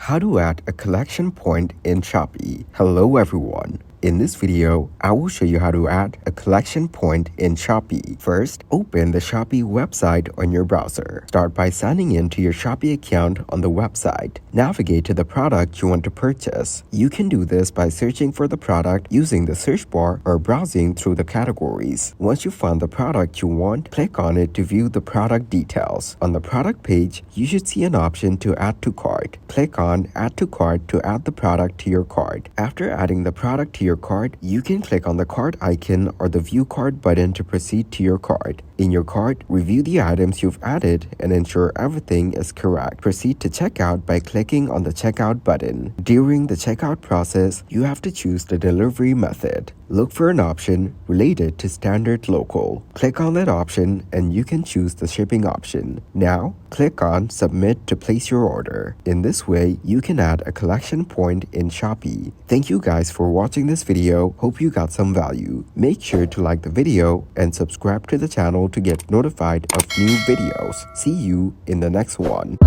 How to add a collection point in Shopee. Hello everyone. In this video, I will show you how to add a collection point in Shopee. First, open the Shopee website on your browser. Start by signing in to your Shopee account on the website. Navigate to the product you want to purchase. You can do this by searching for the product using the search bar or browsing through the categories. Once you find the product you want, click on it to view the product details. On the product page, you should see an option to add to cart. Click on Add to Cart to add the product to your cart. After adding the product to your cart, you can click on the cart icon or the View Cart button to proceed to your cart. In your cart, review the items you've added and ensure everything is correct. Proceed to checkout by clicking on the Checkout button. During the checkout process, you have to choose the delivery method. Look for an option related to Standard Local. Click on that option and you can choose the shipping option. Now, click on Submit to place your order. In this way, you can add a collection point in Shopee. Thank you guys for watching this video. Hope you got some value. Make sure to like the video and subscribe to the channel to get notified of new videos. See you in the next one.